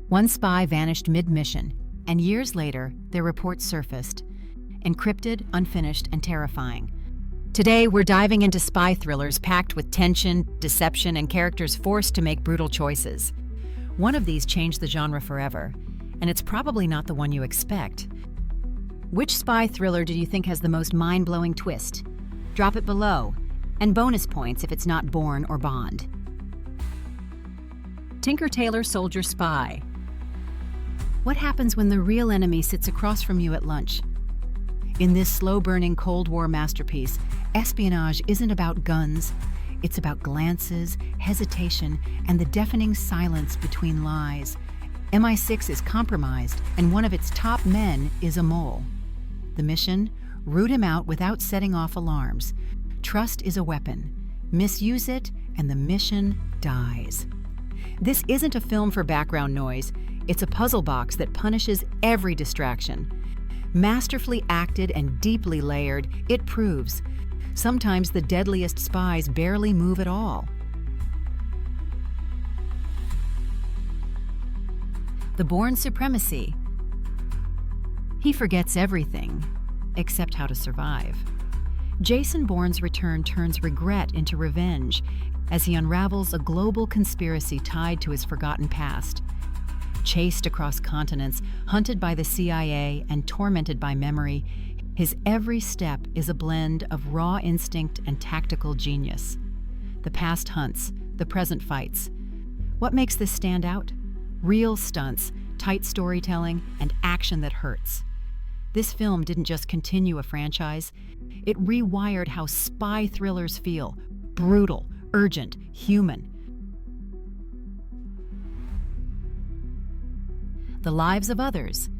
One spy vanished mid-mission, and years later, their reports surfaced. Encrypted, unfinished, and terrifying. Today, we're diving into spy thrillers packed with tension, deception, and characters forced to make brutal choices. One of these changed the genre forever, and it's probably not the one you expect. Which spy thriller do you think has the most mind-blowing twist? Drop it below, and bonus points if it's not Bourne or Bond. Tinker Tailor Soldier Spy. What happens when the real enemy sits across from you at lunch? In this slow-burning Cold War masterpiece, espionage isn't about guns. It's about glances, hesitation, and the deafening silence between lies. MI6 is compromised, and one of its top men is a mole. The mission? Root him out without setting off alarms. Trust is a weapon. Misuse it, and the mission dies. This isn't a film for background noise. It's a puzzle box that punishes every distraction. Masterfully acted and deeply layered, it proves. Sometimes the deadliest spies barely move at all. The Bourne Supremacy. He forgets everything, except how to survive. Jason Bourne's return turns regret into revenge as he unravels a global conspiracy tied to his forgotten past. Chased across continents, hunted by the CIA, and tormented by memory, his every step is a blend of raw instinct and tactical genius. The past hunts, the present fights. What makes this stand out? Real stunts, tight storytelling, and action that hurts. This film didn't just continue a franchise, it rewired how spy thrillers feel: brutal, urgent, human. The lives of others.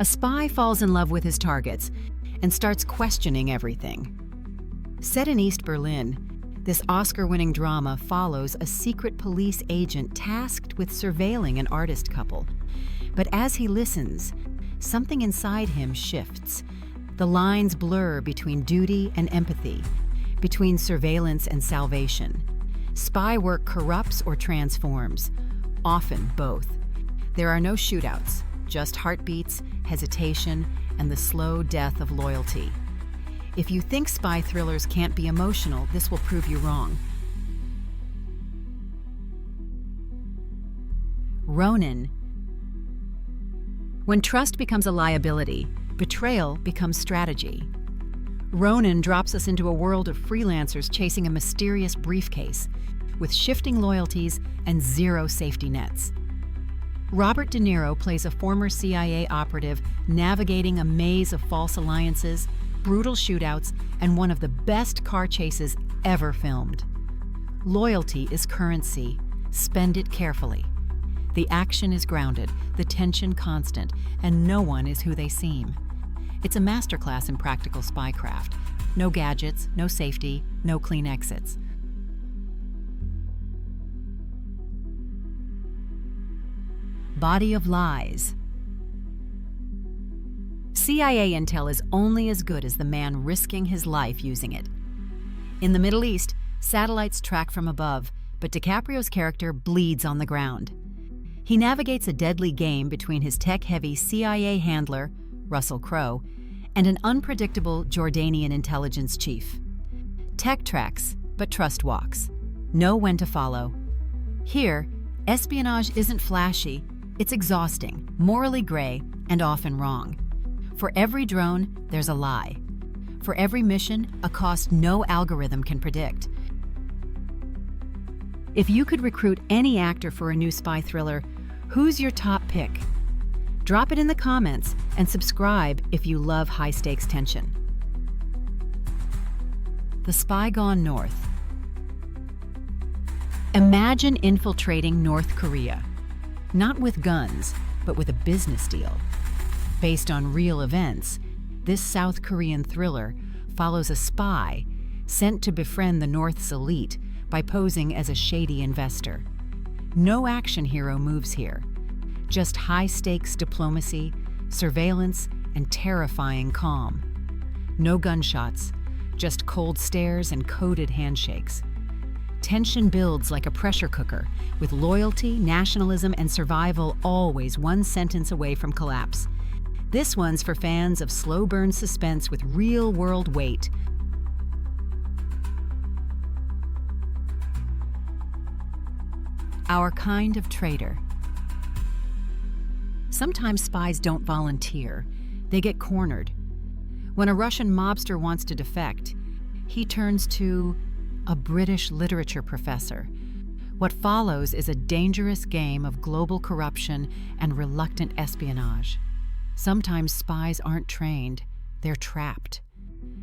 A spy falls in love with his targets and starts questioning everything. Set in East Berlin, this Oscar-winning drama follows a secret police agent tasked with surveilling an artist couple. But as he listens, something inside him shifts. The lines blur between duty and empathy, between surveillance and salvation. Spy work corrupts or transforms, often both. There are no shootouts, just heartbeats, hesitation, and the slow death of loyalty. If you think spy thrillers can't be emotional, this will prove you wrong. Ronin. When trust becomes a liability, betrayal becomes strategy. Ronin drops us into a world of freelancers chasing a mysterious briefcase, with shifting loyalties and zero safety nets. Robert De Niro plays a former CIA operative navigating a maze of false alliances, brutal shootouts, and one of the best car chases ever filmed. Loyalty is currency. Spend it carefully. The action is grounded, the tension constant, and no one is who they seem. It's a masterclass in practical spycraft. No gadgets, no safety, no clean exits. Body of lies. CIA intel is only as good as the man risking his life using it. In the Middle East, satellites track from above, but DiCaprio's character bleeds on the ground. He navigates a deadly game between his tech-heavy CIA handler, Russell Crowe, and an unpredictable Jordanian intelligence chief. Tech tracks, but trust walks. Know when to follow. Here, espionage isn't flashy, it's exhausting, morally gray, and often wrong. For every drone, there's a lie. For every mission, a cost no algorithm can predict. If you could recruit any actor for a new spy thriller, who's your top pick? Drop it in the comments and subscribe if you love high-stakes tension. The Spy Gone North. Imagine infiltrating North Korea. Not with guns, but with a business deal. Based on real events, this South Korean thriller follows a spy sent to befriend the North's elite by posing as a shady investor. No action hero moves here. Just high-stakes diplomacy, surveillance, and terrifying calm. No gunshots, just cold stares and coded handshakes. Tension builds like a pressure cooker, with loyalty, nationalism, and survival always one sentence away from collapse. This one's for fans of slow-burn suspense with real-world weight. Our Kind of Traitor. Sometimes spies don't volunteer. They get cornered. When a Russian mobster wants to defect, he turns to a British literature professor. What follows is a dangerous game of global corruption and reluctant espionage. Sometimes spies aren't trained, they're trapped.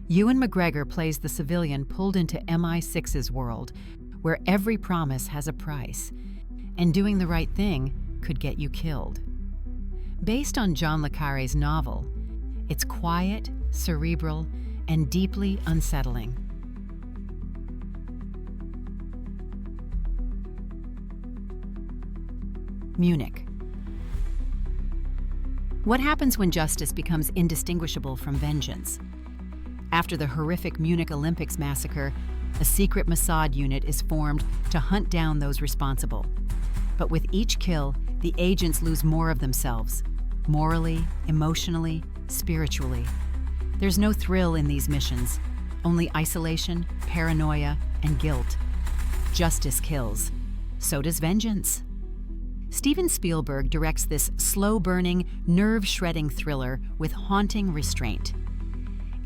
Ewan McGregor plays the civilian pulled into MI6's world, where every promise has a price, and doing the right thing could get you killed. Based on John le Carré's novel, it's quiet, cerebral, and deeply unsettling. Munich. What happens when justice becomes indistinguishable from vengeance? After the horrific Munich Olympics massacre, a secret Mossad unit is formed to hunt down those responsible. But with each kill, the agents lose more of themselves, morally, emotionally, spiritually. There's no thrill in these missions, only isolation, paranoia, and guilt. Justice kills. So does vengeance. Steven Spielberg directs this slow-burning, nerve-shredding thriller with haunting restraint.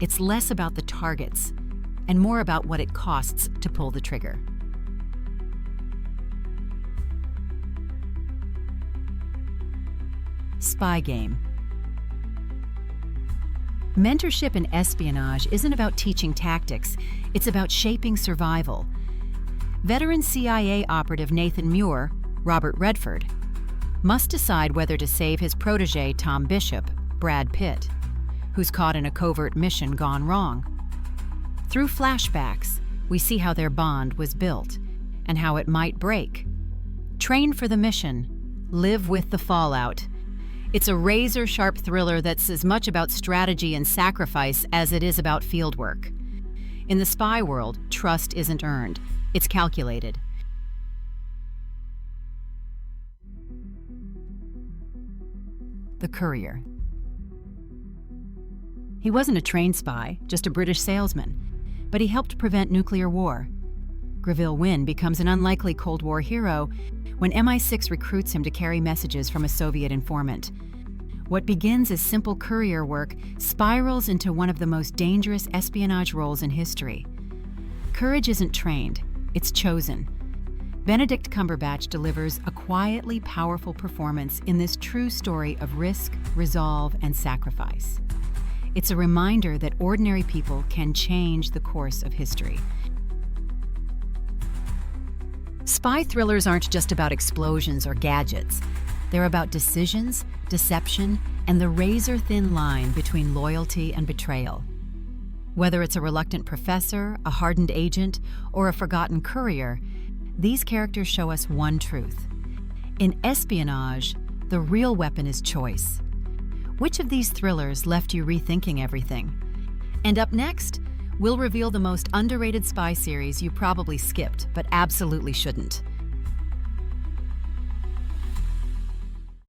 It's less about the targets and more about what it costs to pull the trigger. Spy Game. Mentorship in espionage isn't about teaching tactics, it's about shaping survival. Veteran CIA operative Nathan Muir, Robert Redford, must decide whether to save his protege Tom Bishop, Brad Pitt, who's caught in a covert mission gone wrong. Through flashbacks, we see how their bond was built and how it might break. Train for the mission, live with the fallout. It's a razor-sharp thriller that's as much about strategy and sacrifice as it is about fieldwork. In the spy world, trust isn't earned, it's calculated. The Courier. He wasn't a trained spy, just a British salesman, but he helped prevent nuclear war. Greville Wynn becomes an unlikely Cold War hero when MI6 recruits him to carry messages from a Soviet informant. What begins as simple courier work spirals into one of the most dangerous espionage roles in history. Courage isn't trained, it's chosen. Benedict Cumberbatch delivers a quietly powerful performance in this true story of risk, resolve, and sacrifice. It's a reminder that ordinary people can change the course of history. Spy thrillers aren't just about explosions or gadgets. They're about decisions, deception, and the razor-thin line between loyalty and betrayal. Whether it's a reluctant professor, a hardened agent, or a forgotten courier, these characters show us one truth. In espionage, the real weapon is choice. Which of these thrillers left you rethinking everything? And up next, we'll reveal the most underrated spy series you probably skipped, but absolutely shouldn't.